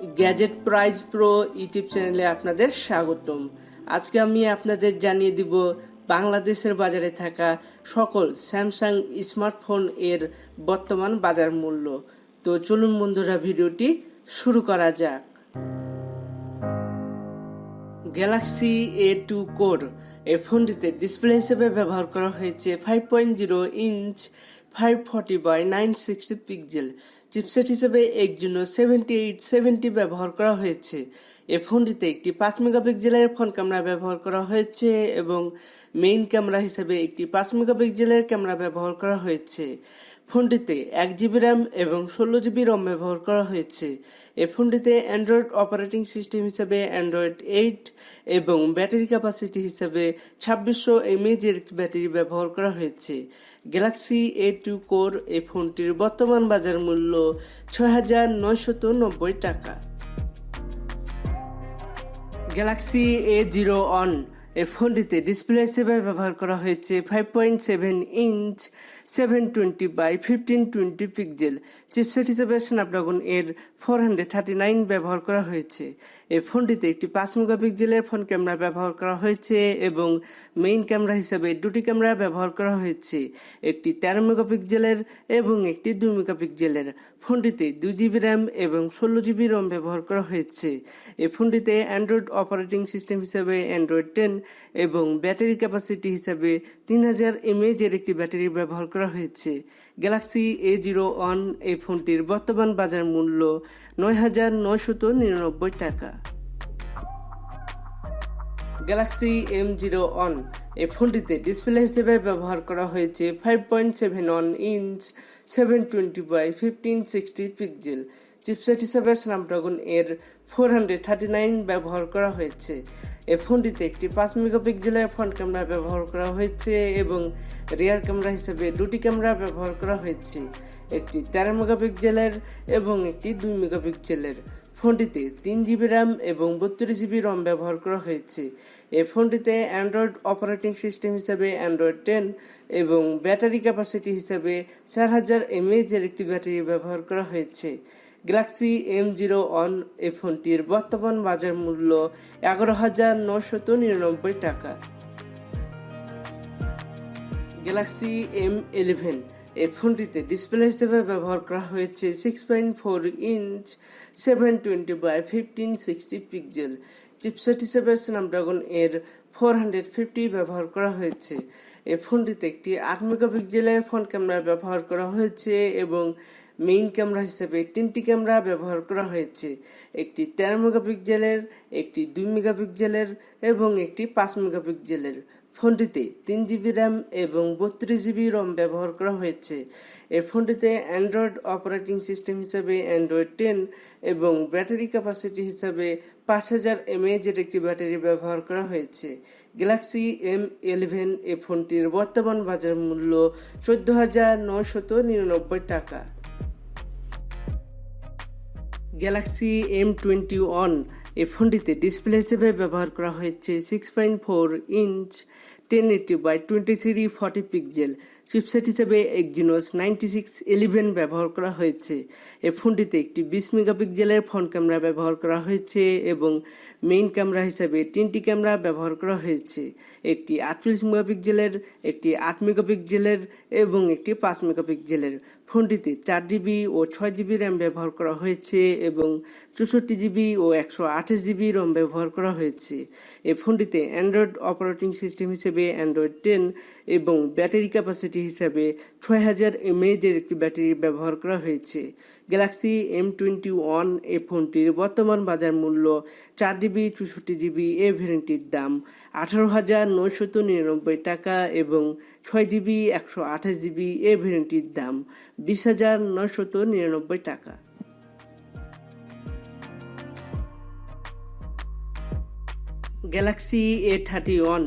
Gadget prize pro YouTube চ্যানেলে আপনাদের স্বাগতম। আজকে আমি আপনাদের জানিয়ে দিব বাংলাদেশের বাজারে থাকা সকল স্যামসাং স্মার্টফোন এর বর্তমান বাজার মূল্য। তো চলুন বন্ধুরা, ভিডিওটি শুরু করা যাক। গ্যালাক্সি A2 কোর এই ফোনটিতে ডিসপ্লে হিসেবে ব্যবহার করা হয়েছে 5.0 ইঞ্চ 540x960 পিক্সেল। চিপসেট হিসেবে Exynos 7870 ব্যবহার করা হয়েছে। এই ফোনটিতে একটি 5 মেগাপিক্সেলের ফ্রন্ট ক্যামেরা ব্যবহার করা হয়েছে এবং মেইন ক্যামেরা হিসেবে একটি 5 মেগাপিক্সেলের ক্যামেরা ব্যবহার করা হয়েছে। ফোনটিতে 1GB র্যাম এবং 16GB রম ব্যবহার করা হয়েছে। এই ফোনটিতে অ্যান্ড্রয়েড অপারেটিং সিস্টেম হিসেবে অ্যান্ড্রয়েড 8 এবং ব্যাটারি ক্যাপাসিটি হিসেবে 2600 mAh এর একটি ব্যাটারি ব্যবহার করা হয়েছে। গ্যালাক্সি A2 কোর এই ফোনটির বর্তমান বাজার মূল্য ৬,৯৯০ টাকা। গ্যালাক্সি A01 এই ফোনটিতে ডিসপ্লে হিসেবে ব্যবহার করা হয়েছে 5.7 ইঞ্চ 720x1520 পিক্সেল। চিপসেট হিসেবে স্ন্যাপড্রাগন এর 439 ব্যবহার করা হয়েছে। এই ফোনটিতে একটি 5 মেগাপিক্সেলের ফ্রন্ট ক্যামেরা ব্যবহার করা হয়েছে এবং মেইন ক্যামেরা হিসেবে দুটি ক্যামেরা ব্যবহার করা হয়েছে, একটি 13 মেগাপিক্সেলের এবং একটি 2 মেগাপিক্সেলের। ফোনটিতে 2GB র্যাম এবং 16GB রম ব্যবহার করা হয়েছে। এই ফোনটিতে অ্যান্ড্রয়েড অপারেটিং সিস্টেম হিসেবে অ্যান্ড্রয়েড 10 এবং ব্যাটারি ক্যাপাসিটি হিসেবে 3000 mAh এর একটি ব্যাটারি ব্যবহার করা হয়েছে। গ্যালাক্সি A01 এই ফোনটির বর্তমান বাজার মূল্য ৯,৯৯৯ টাকা। গ্যালাক্সি M01 এই ফোনটিতে ডিসপ্লে হিসেবে ব্যবহার করা হয়েছে 5.71 ইঞ্চ 720x1560 পিক্সেল। চিপসেট হিসেবে স্ন্যাপড্রাগন এর 439 ব্যবহার করা হয়েছে। এই ফোনটিতে একটি 5 মেগাপিক্সেলের ফ্রন্ট ক্যামেরা ব্যবহার করা হয়েছে এবং রিয়ার ক্যামেরা হিসেবে দুটি ক্যামেরা ব্যবহার করা হয়েছে, একটি 13 মেগাপিক্সেলের এবং একটি 2 মেগাপিক্সেলের। ফোনটিতে 3GB র্যাম এবং 32GB রম ব্যবহার করা হয়েছে। এই ফোনটিতে অ্যান্ড্রয়েড অপারেটিং সিস্টেম হিসেবে অ্যান্ড্রয়েড 10 এবং ব্যাটারি ক্যাপাসিটি হিসেবে 4000 mAh এর একটি ব্যাটারি ব্যবহার করা হয়েছে। গ্যালাক্সি M01 এই ফোনটির বর্তমান বাজার মূল্য 11,999 টাকা। গ্যালাক্সি M11 এই ফোনটিতে ডিসপ্লে হিসেবে ব্যবহার করা হয়েছে 6.4 ইঞ্চ 720x1560 পিক্সেল। চিপসেট হিসেবে স্ন্যাপড্রাগন এর 450 ব্যবহার করা হয়েছে। এই ফোনটিতে একটি 8 মেগাপিক্সেলের ফ্রন্ট ক্যামেরা ব্যবহার করা হয়েছে এবং মেইন ক্যামেরা হিসেবে 3টি ক্যামেরা ব্যবহার করা হয়েছে, একটি 13 মেগাপিক্সেলের, একটি 2 মেগাপিক্সেলের এবং একটি 5 মেগাপিক্সেলের। ফোনটিতে 3GB র্যাম এবং 32GB রম ব্যবহার করা হয়েছে। এই ফোনটিতে অ্যান্ড্রয়েড অপারেটিং সিস্টেম হিসেবে অ্যান্ড্রয়েড 10 এবং ব্যাটারি ক্যাপাসিটি হিসাবে 5000 mAh এর একটি ব্যাটারি ব্যবহার করা হয়েছে। গ্যালাক্সি M11 এই ফোনটির বর্তমান বাজার মূল্য 14,999 টাকা। গ্যালাক্সি M21 এই ফোনটিতে ডিসপ্লে হিসেবে ব্যবহার করা হয়েছে 6.4 ইঞ্চ 1080x2340 পিক্সেল। চিপসেট হিসেবে Exynos 9611 ব্যবহার করা হয়েছে। এই ফোনটিতে একটি 20 মেগাপিক্সেলের ফ্রন্ট ক্যামেরা ব্যবহার করা হয়েছে এবং মেইন ক্যামেরা হিসেবে 3টি ক্যামেরা ব্যবহার করা হয়েছে, একটি 48 মেগাপিক্সেলের, একটি 8 মেগাপিক্সেলের এবং একটি 5 মেগাপিক্সেলের। ফোনটিতে 4GB ও 6GB র্যাম ব্যবহার করা হয়েছে এবং 64GB ও 128GB রম ব্যবহার করা হয়েছে। এই ফোনটিতে অ্যান্ড্রয়েড অপারেটিং সিস্টেম হিসেবে অ্যান্ড্রয়েড 10 এবং ব্যাটারি ক্যাপাসিটি হিসাবে 6000 mAh এর একটি ব্যাটারি ব্যবহার করা হয়েছে। গ্যালাক্সি M21 এই ফোনটির বর্তমান বাজার মূল্য 4GB 64GB এ ভ্যারিয়েন্টটির দাম 18,999 টাকা এবং 6GB 128GB এ ভ্যারিয়েন্টটির দাম 20,999 টাকা। গ্যালাক্সি A31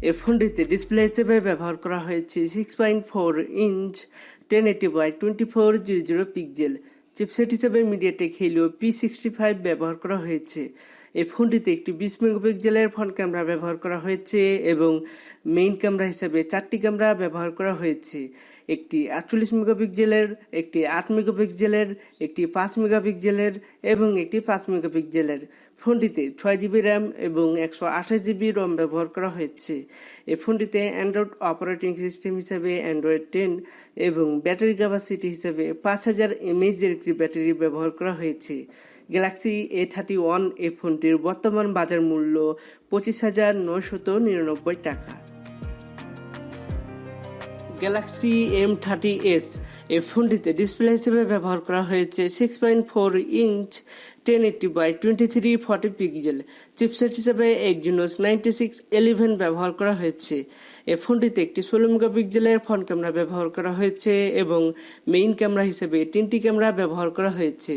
এই ফোনটিতে ডিসপ্লে হিসেবে ব্যবহার করা হয়েছে 6.4 ইঞ্চ 1080x2400 পিক্সেল। চিপসেট হিসেবে মিডিয়াটেক হেলিও P65 ব্যবহার করা হয়েছে। এই ফোনটিতে একটি 20 মেগাপিক্সেলের ফ্রন্ট ক্যামেরা ব্যবহার করা হয়েছে এবং মেইন ক্যামেরা হিসেবে 4টি ক্যামেরা ব্যবহার করা হয়েছে, একটি 48 মেগাপিক্সেলের, একটি 8 মেগাপিক্সেলের, একটি 5 মেগাপিক্সেলের এবং একটি 5 মেগাপিক্সেলের। ফোনটিতে 6GB র্যাম এবং 128GB রম ব্যবহার করা হয়েছে। এই ফোনটিতে অ্যান্ড্রয়েড অপারেটিং সিস্টেম হিসেবে অ্যান্ড্রয়েড 10 এবং ব্যাটারি ক্যাপাসিটি হিসেবে 5000 mAh একটি ব্যাটারি ব্যবহার করা হয়েছে। গ্যালাক্সি A31 এই ফোনটির বর্তমান বাজার মূল্য 25,999 টাকা। গ্যালাক্সি M30s এই ফোনটিতে ডিসপ্লে হিসেবে ব্যবহার করা হয়েছে 6.4 ইঞ্চ 1080x2340 পিক্সেল। চিপসেট হিসেবে Exynos 9611 ব্যবহার করা হয়েছে। এই ফোনটিতে একটি 16 মেগাপিক্সেলের ফ্রন্ট ক্যামেরা ব্যবহার করা হয়েছে এবং মেইন ক্যামেরা হিসেবে 3টি ক্যামেরা ব্যবহার করা হয়েছে,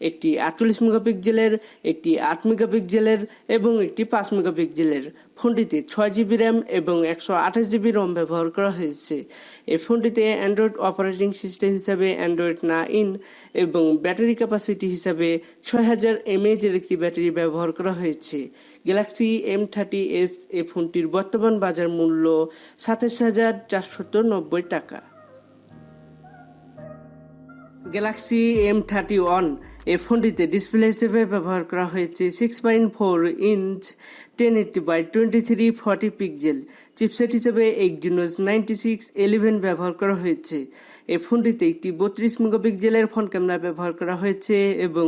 একটি 48 মেগাপিক্সেলের, একটি 8 মেগাপিক্সেলের এবং একটি 5 মেগাপিক্সেলের। ফোনটিতে 6GB র্যাম এবং 128GB রম ব্যবহার করা হয়েছে। এই ফোনটিতে অ্যান্ড্রয়েড অপারেটিং সিস্টেম হিসাবে অ্যান্ড্রয়েড 9 এবং ব্যাটারি ক্যাপাসিটি হিসাবে 6000 mAh একটি ব্যাটারি ব্যবহার করা হয়েছে। গ্যালাক্সি M30s এই ফোনটির বর্তমান বাজার মূল্য 27,490 টাকা। গ্যালাক্সি M31 এই ফোনটিতে ডিসপ্লে হিসেবে ব্যবহার করা হয়েছে 6.4 ইঞ্চ 1080x2340 পিক্সেল। চিপসেট হিসেবে Exynos 9611 ব্যবহার করা হয়েছে। এই ফোনটিতে একটি 32 মেগাপিক্সেলের ফ্রন্ট ক্যামেরা ব্যবহার করা হয়েছে এবং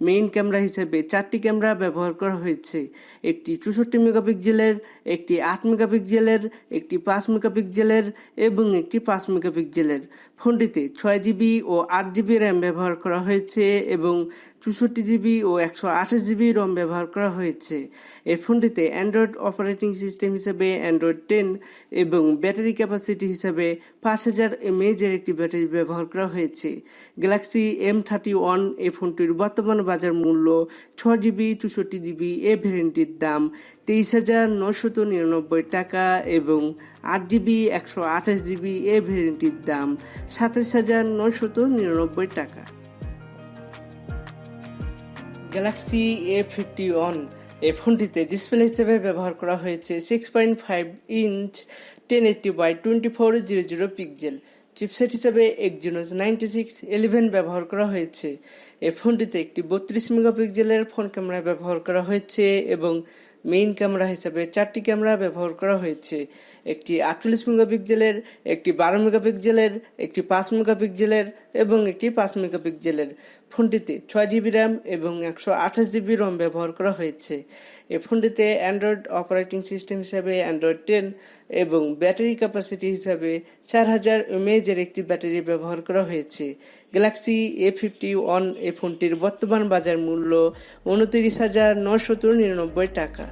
মেইন ক্যামেরা হিসেবে 4টি ক্যামেরা ব্যবহার করা হয়েছে, একটি 64 মেগাপিক্সেলের, একটি 8 মেগাপিক্সেলের, একটি 5 মেগাপিক্সেলের এবং একটি 5 মেগাপিক্সেলের। ফোনটিতে 6GB ও 8GB র্যাম ব্যবহার করা হয়েছে এবং 64GB ও 128GB রম ব্যবহার করা হয়েছে। এই ফোনটিতে অ্যান্ড্রয়েড অপারেটিং সিস্টেম হিসেবে অ্যান্ড্রয়েড 10 এবং ব্যাটারি ক্যাপাসিটি হিসেবে 5000 mAh একটি ব্যাটারি ব্যবহার করা হয়েছে। গ্যালাক্সি M31 এই ফোনটির বর্তমান বাজার মূল্য 6GB 64GB এ ভ্যারিয়েন্টটির দাম 23,999 টাকা এবং 8GB 128GB এ ভ্যারিয়েন্টটির দাম 27,999 টাকা। গ্যালাক্সি A51 এই ফোনটিতে ডিসপ্লে হিসেবে ব্যবহার করা হয়েছে 6.5 ইঞ্চ 1080x2400 পিক্সেল। চিপসেট হিসেবে Exynos 9611 ব্যবহার করা হয়েছে। এই ফোনটিতে একটি 32 মেগাপিক্সেলের ফ্রন্ট ক্যামেরা ব্যবহার করা হয়েছে এবং মেইন ক্যামেরা হিসেবে 4টি ক্যামেরা ব্যবহার করা হয়েছে, একটি 48 মেগাপিক্সেলের, একটি 12 মেগাপিক্সেলের, একটি 5 মেগাপিক্সেলের এবং একটি 5 মেগাপিক্সেলের। ফোনটিতে 6GB র্যাম এবং 128GB রম ব্যবহার করা হয়েছে। এই ফোনটিতে অ্যান্ড্রয়েড অপারেটিং সিস্টেম হিসাবে অ্যান্ড্রয়েড 10 এবং ব্যাটারি ক্যাপাসিটি হিসাবে 4000 mAh একটি ব্যাটারি ব্যবহার করা হয়েছে। গ্যালাক্সি A51 এই ফোনটির বর্তমান বাজার মূল্য 29,999 টাকা।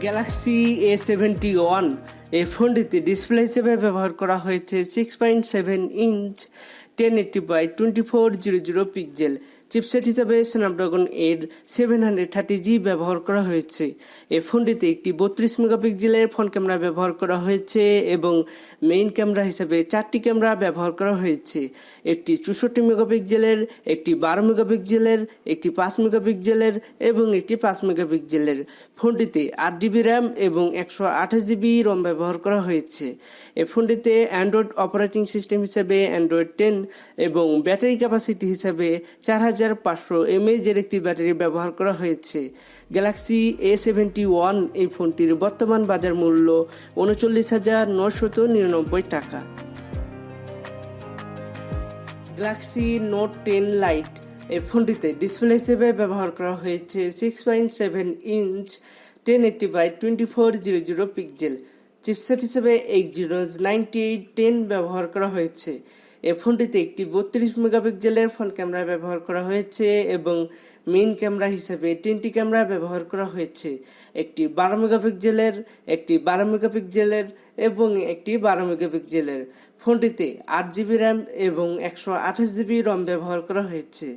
গ্যালাক্সি A71 এই ফোনটিতে ডিসপ্লে হিসেবে ব্যবহার করা হয়েছে 6.7 ইঞ্চ 1080x2400 পিক্সেল। চিপসেট হিসাবে স্ন্যাপড্রাগন 730G ব্যবহার করা হয়েছে। এই ফোনটিতে একটি 32 মেগাপিক্সেলের ফ্রন্ট ক্যামেরা ব্যবহার করা হয়েছে এবং মেইন ক্যামেরা হিসাবে 4টি ক্যামেরা ব্যবহার করা হয়েছে, একটি 64 মেগাপিক্সেলের, একটি 12 মেগাপিক্সেলের, একটি 5 মেগাপিক্সেলের এবং একটি 5 মেগাপিক্সেলের। ফোনটিতে 8GB র্যাম এবং 128GB রম ব্যবহার করা হয়েছে। এই ফোনটিতে অ্যান্ড্রয়েড অপারেটিং সিস্টেম হিসাবে অ্যান্ড্রয়েড 10 এবং ব্যাটারি ক্যাপাসিটি হিসাবে 4500 mAh একটি ব্যাটারি ব্যবহার করা হয়েছে। গ্যালাক্সি A71 এই ফোনটির বর্তমান বাজার মূল্য 39,999 টাকা। গ্যালাক্সি নোট 10 লাইট এই ফোনটিতে ডিসপ্লে হিসেবে ব্যবহার করা হয়েছে 6.7 ইঞ্চ 1080x2400 পিক্সেল। চিপসেট হিসেবে Exynos 9810 ব্যবহার করা হয়েছে। এই ফোনটিতে একটি 32 মেগাপিক্সেলের ফ্রন্ট ক্যামেরা ব্যবহার করা হয়েছে এবং মেইন ক্যামেরা হিসেবে 3টি ক্যামেরা ব্যবহার করা হয়েছে, একটি 12 মেগাপিক্সেলের, একটি 12 মেগাপিক্সেলের এবং একটি 12 মেগাপিক্সেলের। ফোনটিতে 8GB র্যাম এবং 128GB রম ব্যবহার করা হয়েছে।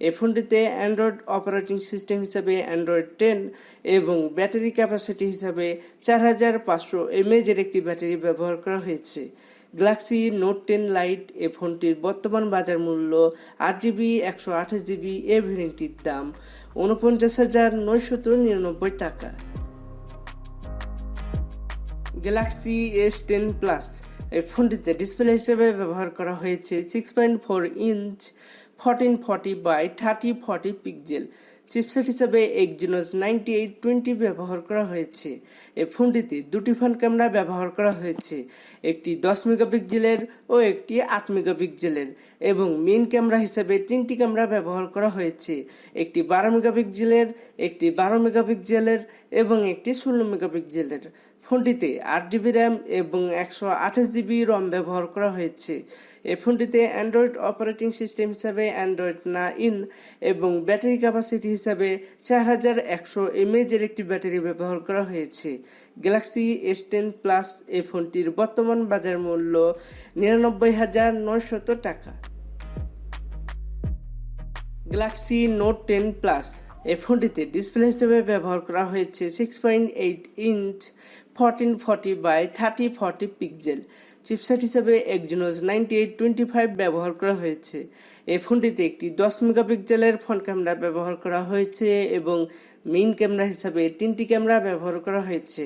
এই ফোনটিতে অ্যান্ড্রয়েড অপারেটিং সিস্টেম হিসাবে অ্যান্ড্রয়েড 10 এবং ব্যাটারি ক্যাপাসিটি হিসাবে 4500 mAh একটি ব্যাটারি ব্যবহার করা হয়েছে। গ্যালাক্সি নোট 10 লাইট এই ফোনটির বর্তমান বাজার মূল্য 8GB 128GB এ ভ্যারিয়েন্টটির দাম 49,999 টাকা। গ্যালাক্সি S10 প্লাস এই ফোনটিতে ডিসপ্লে হিসেবে ব্যবহার করা হয়েছে 6.4 ইঞ্চ 1440x3040 পিক্সেল। চিপসেট হিসেবে Exynos 9820 ব্যবহার করা হয়েছে। এই ফোনটিতে দুটি ফ্রন্ট ক্যামেরা ব্যবহার করা হয়েছে, একটি 10 মেগাপিক্সেলের ও একটি 8 মেগাপিক্সেলের, এবং মেইন ক্যামেরা হিসেবে তিনটি ক্যামেরা ব্যবহার করা হয়েছে, একটি 12 মেগাপিক্সেলের, একটি 12 মেগাপিক্সেলের এবং একটি 16 মেগাপিক্সেলের। ফোনটিতে 8GB র্যাম এবং 128GB রম ব্যবহার করা হয়েছে। এই ফোনটিতে অ্যান্ড্রয়েড অপারেটিং সিস্টেম হিসাবে অ্যান্ড্রয়েড 9 এবং ব্যাটারি ক্যাপাসিটি হিসাবে 4100 mAh এর একটি ব্যাটারি ব্যবহার করা হয়েছে। গ্যালাক্সি S10 প্লাস এই ফোনটির বর্তমান বাজার মূল্য 99,900 টাকা। গ্যালাক্সি নোট 10 প্লাস এই ফোনটিতে ডিসপ্লে হিসেবে ব্যবহার করা হয়েছে 6.8 ইঞ্চ 1440x3040 পিক্সেল। চিপসেট হিসেবে Exynos 9825 ব্যবহার করা হয়েছে। এই ফোনটিতে একটি 10 মেগাপিক্সেলের ফ্রন্ট ক্যামেরা ব্যবহার করা হয়েছে এবং মেইন ক্যামেরা হিসাবে তিনটি ক্যামেরা ব্যবহার করা হয়েছে,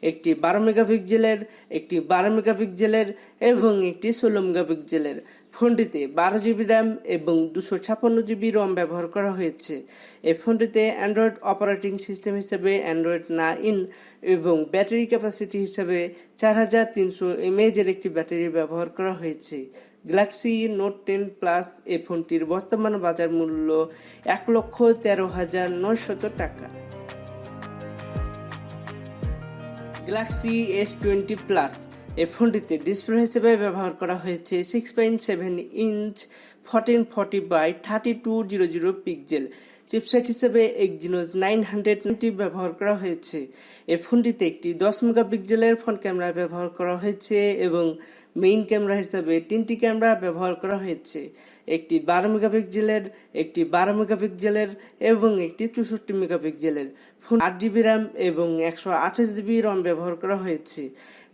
একটি 12 মেগাপিক্সেলের, একটি 12 মেগাপিক্সেলের এবং একটি 16 মেগাপিক্সেলের। ফোনটিতে 12GB র্যাম এবং 256GB রম ব্যবহার করা হয়েছে। এই ফোনটিতে অ্যান্ড্রয়েড অপারেটিং সিস্টেম হিসেবে অ্যান্ড্রয়েড 9 এবং ব্যাটারি ক্যাপাসিটি হিসেবে 4300 mAh এর একটি ব্যাটারি ব্যবহার করা হয়েছে। গ্যালাক্সি নোট 10 প্লাস এই ফোনটির বর্তমান বাজার মূল্য 1,13,900 টাকা। গ্যালাক্সি S20 প্লাস এই ফোনটিতে ডিসপ্লে হিসেবে ব্যবহার করা হয়েছে 6.7 ইঞ্চ 1440x3200 পিক্সেল। চিপসেট হিসেবে Exynos 990 ব্যবহার করা হয়েছে। এই ফোনটিতে একটি 10 মেগাপিক্সেলের ফ্রন্ট ক্যামেরা ব্যবহার করা হয়েছে এবং মেইন ক্যামেরা হিসেবে তিনটি ক্যামেরা ব্যবহার করা হয়েছে, একটি 12 মেগাপিক্সেলের, একটি 12 মেগাপিক্সেলের এবং একটি 64 মেগাপিক্সেলের। ফোন 8GB র্যাম এবং 128GB রম ব্যবহার করা হয়েছে।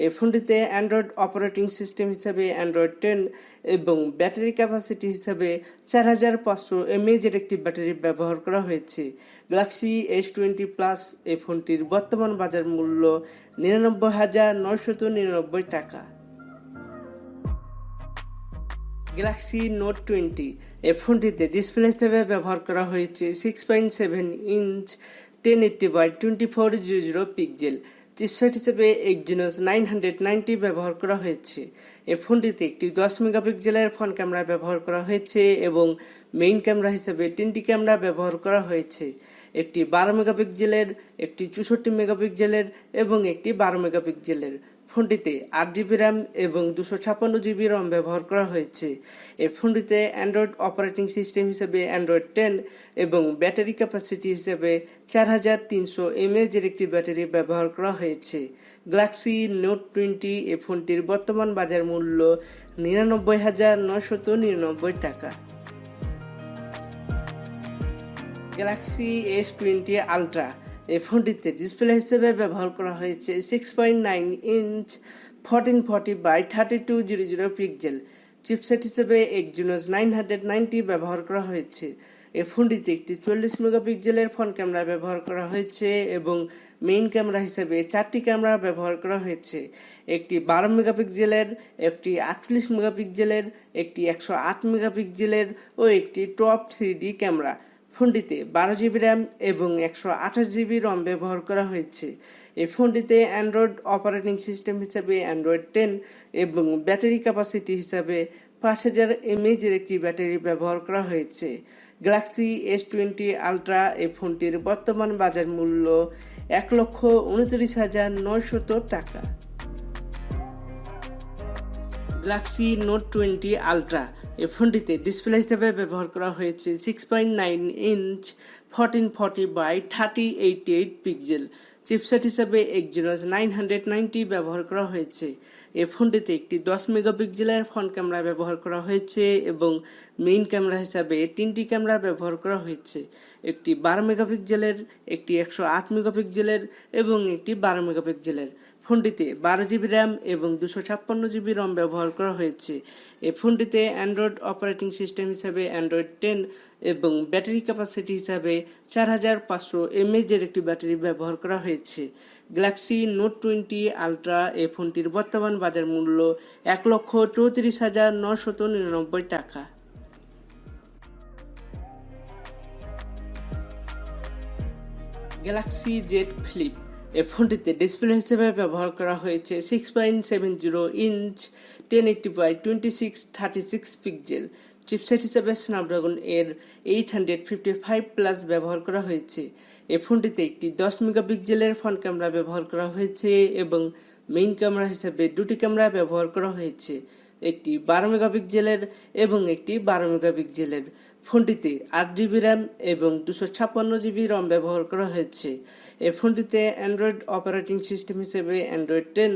এই ফোনটিতে অ্যান্ড্রয়েড অপারেটিং সিস্টেম হিসাবে অ্যান্ড্রয়েড 10 এবং ব্যাটারি ক্যাপাসিটি হিসাবে 4500 mAh এর একটি ব্যাটারি ব্যবহার করা হয়েছে। গ্যালাক্সি S20 প্লাস এই ফোনটির বর্তমান বাজার মূল্য 99,999 টাকা। গ্যালাক্সি নোট 20 এই ফোনটিতে ডিসপ্লে হিসেবে ব্যবহার করা হয়েছে 6.7 ইঞ্চ 1080x2400 পিক্সেল। চিপসেট হিসেবে Exynos 990 ব্যবহার করা হয়েছে। এই ফোনটিতে একটি 10 মেগাপিক্সেলের ফ্রন্ট ক্যামেরা ব্যবহার করা হয়েছে এবং মেইন ক্যামেরা হিসেবে তিনটি ক্যামেরা ব্যবহার করা হয়েছে, একটি 12 মেগাপিক্সেলের, একটি 64 মেগাপিক্সেলের এবং একটি 12 মেগাপিক্সেলের। ফোনটিতে 8GB র্যাম এবং 256GB রম ব্যবহার করা হয়েছে। এই ফোনটিতে অ্যান্ড্রয়েড অপারেটিং সিস্টেম হিসেবে অ্যান্ড্রয়েড 10 এবং ব্যাটারি ক্যাপাসিটি হিসেবে 4300 mAh এর একটি ব্যাটারি ব্যবহার করা হয়েছে। গ্যালাক্সি নোট 20 এই ফোনটির বর্তমান বাজার মূল্য 99,999 টাকা। গ্যালাক্সি S20 আলট্রা এই ফোনটিতে ডিসপ্লে হিসেবে ব্যবহার করা হয়েছে 6.9 ইঞ্চ 1440x3200 পিক্সেল। চিপসেট হিসেবে Exynos 990 ব্যবহার করা হয়েছে। এই ফোনটিতে একটি 40 মেগাপিক্সেলের ফ্রন্ট ক্যামেরা ব্যবহার করা হয়েছে এবং মেইন ক্যামেরা হিসেবে 4টি ক্যামেরা ব্যবহার করা হয়েছে, একটি 12 মেগাপিক্সেলের, একটি 48 মেগাপিক্সেলের, একটি 108 মেগাপিক্সেলের ও একটি টপ 3D ক্যামেরা। ফোনটিতে 12GB র্যাম এবং 128GB রম ব্যবহার করা হয়েছে। এই ফোনটিতে অ্যান্ড্রয়েড অপারেটিং সিস্টেম হিসাবে অ্যান্ড্রয়েড 10 এবং ব্যাটারি ক্যাপাসিটি হিসাবে 5000 mAh এর একটি ব্যাটারি ব্যবহার করা হয়েছে। গ্যালাক্সি S20 আলট্রা এই ফোনটির বর্তমান বাজার মূল্য 1,29,900 টাকা। গ্যালাক্সি নোট 20 আলট্রা এই ফোনটিতে ডিসপ্লে হিসেবে ব্যবহার করা হয়েছে 6.9 ইঞ্চ 1440x3088 পিক্সেল। চিপসেট হিসেবে Exynos 990 ব্যবহার করা হয়েছে। এই ফোনটিতে একটি 10 মেগাপিক্সেলের ফ্রন্ট ক্যামেরা ব্যবহার করা হয়েছে এবং মেইন ক্যামেরা হিসাবে তিনটি ক্যামেরা ব্যবহার করা হয়েছে, একটি 12 মেগাপিক্সেলের, একটি 108 মেগাপিক্সেলের এবং একটি 12 মেগাপিক্সেলের। ফোনটিতে 12 GB র্যাম এবং 256 GB রম ব্যবহার করা হয়েছে। এই ফোনটিতে অ্যান্ড্রয়েড অপারেটিং সিস্টেম হিসাবে অ্যান্ড্রয়েড 10 এবং ব্যাটারি ক্যাপাসিটি হিসাবে 4500 mAh এর একটি ব্যাটারি ব্যবহার করা হয়েছে। গ্যালাক্সি নোট 20 আলট্রা এই ফোনটির বর্তমান বাজার মূল্য 1,34,999 টাকা। গ্যালাক্সি জেড ফ্লিপ এই ফোনটিতে ডিসপ্লে হিসেবে ব্যবহার করা হয়েছে 6.70 ইঞ্চ 1080x2636 পিক্সেল। চিপসেট হিসেবে স্ন্যাপড্রাগন এর 855 ব্যবহার করা হয়েছে। এই ফোনটিতে একটি 10 মেগাপিক্সেলের ফ্রন্ট ক্যামেরা ব্যবহার করা হয়েছে এবং মেইন ক্যামেরা হিসেবে দুটি ক্যামেরা ব্যবহার করা হয়েছে, একটি 12 মেগাপিক্সেলের এবং একটি 12 মেগাপিক্সেলের। ফোনটিতে 8 GB র্যাম এবং 256 GB রম ব্যবহার করা হয়েছে। এই ফোনটিতে অ্যান্ড্রয়েড অপারেটিং সিস্টেম হিসেবে অ্যান্ড্রয়েড 10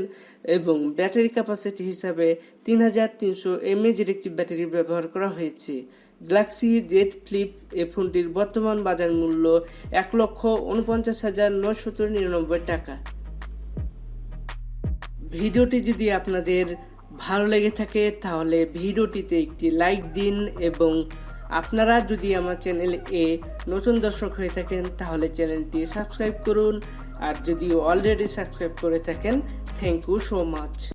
এবং ব্যাটারি ক্যাপাসিটি হিসাবে 3300 mAh এর একটি ব্যাটারি ব্যবহার করা হয়েছে। গ্যালাক্সি জেড ফ্লিপ এই ফোনটির বর্তমান বাজার মূল্য 1,49,999 টাকা। ভিডিওটি যদি আপনাদের ভালো লেগে থাকে তাহলে ভিডিওটিতে একটি লাইক দিন এবং আপনারা যদি আমার চ্যানেলে নতুন দর্শক হয়ে থাকেন তাহলে চ্যানেলটি সাবস্ক্রাইব করুন, আর যদি অলরেডি সাবস্ক্রাইব করে থাকেন থ্যাংক ইউ সো মাচ।